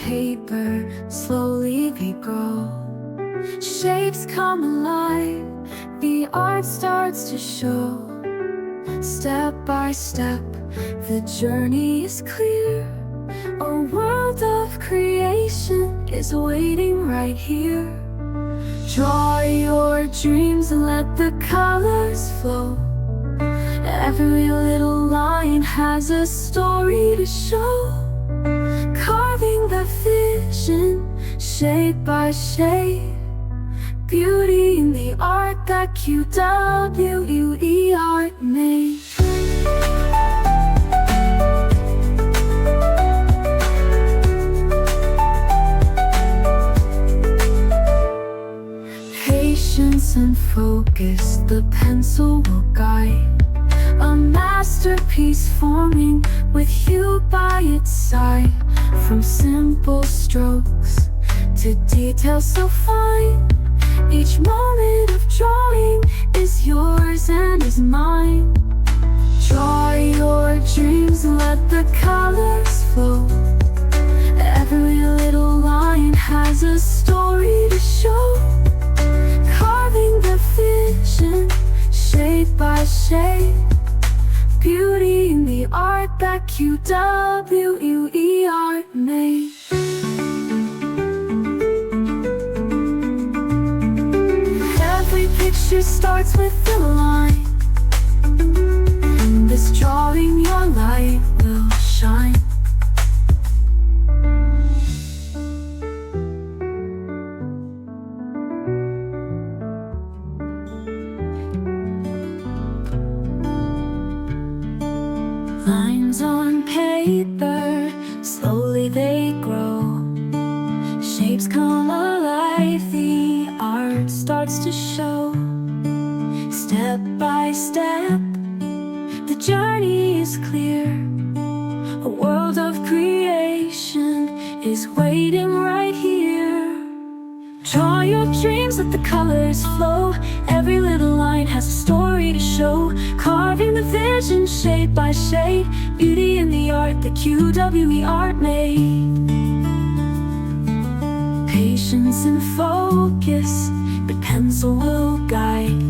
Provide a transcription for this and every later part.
paper, slowly they grow. Shapes come alive, the art starts to show. Step by step, the journey is clear. A world of creation is waiting right here. Draw your dreams and let the colors flow. Every little line has a story to show. Carving the vision, shade by shade. Beauty in the art that QWE art made. Patience and focus, the pencil will guide. A masterpiece forming with you by its side. From simple strokes to details so fine, each moment of drawing is yours and is mine. Draw your dreams and let the colors flow. Every little line has a story to show. Carving the vision, shade by shade. Beauty in the art that QWE art made. Every picture starts with a line. In this drawing your light will shine. Lines on paper, slowly they grow. Shapes come alive, the art starts to show. Step by step, the journey is clear. A world of creation is waiting right here. Draw your dreams, let the colors flow. Every little line has a story to show. Carving the vision, shade by shade. Beauty in the art that QWE art made. Patience and focus, the pencil will guide.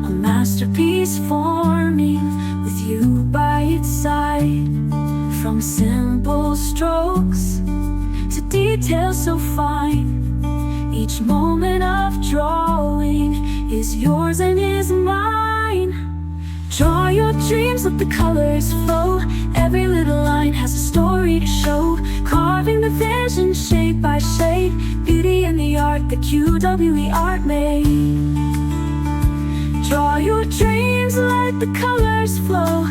A masterpiece forming with you by its side. From simple strokes to details so fine, each moment of drawing is yours and is mine. Draw your dreams, let the colors flow. Every little line has a story to show. Carving the vision, shade by shade. Beauty in the art that QWE art made. Draw your dreams, let the colors flow.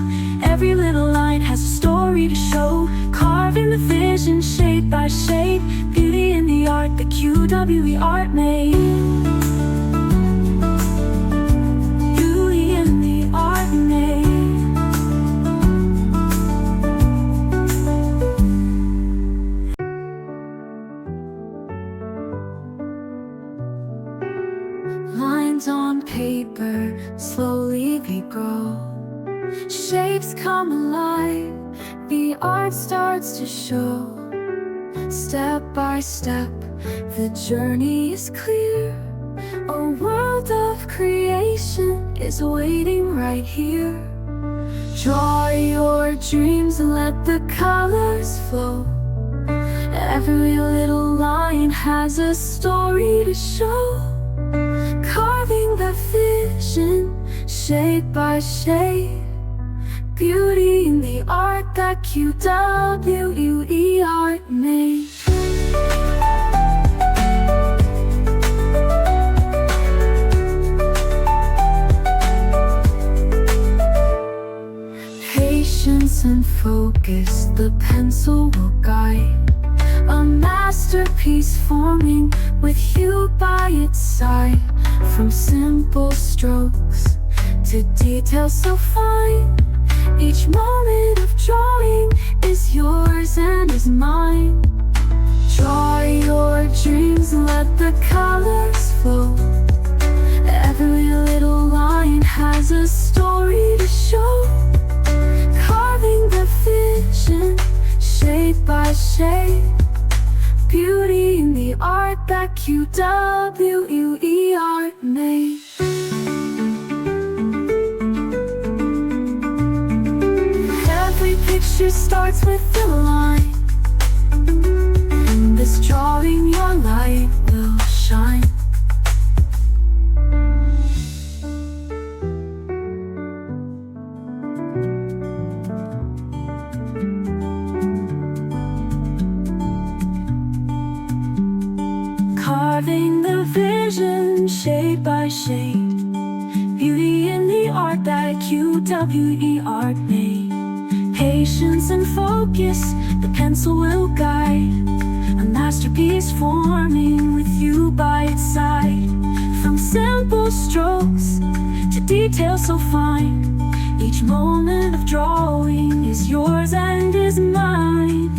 Every little line has a story to show. Carving the vision, shade by shade. Beauty in the art that QWE art made. Beauty in the art made. Lines on paper, slowly they grow. Shapes come alive, the art starts to show. Step by step, the journey is clear. A world of creation is waiting right here. Draw your dreams and let the colors flow. Every little line has a story to show. Carving the vision, shade by shade. Beauty in the art that QWE art made. Patience and focus, the pencil will guide. A masterpiece forming with you by its side. From simple strokes to details so fine, each moment of drawing is yours and is mine. Draw your dreams and let the colors flow. Every little line has a story to show. Carving the vision, shade by shade. name. Every picture starts with a line. In this drawing your light will shine. Carving the vision shade by shade, beauty in the art that QWE art made. Patience and focus, the pencil will guide. A masterpiece forming with you by its side. From simple strokes to details so fine, each moment of drawing is yours and is mine,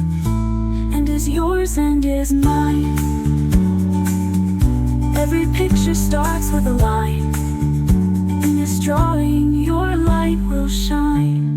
and is yours and is mine. Every picture starts with a line. In this drawing your light will shine.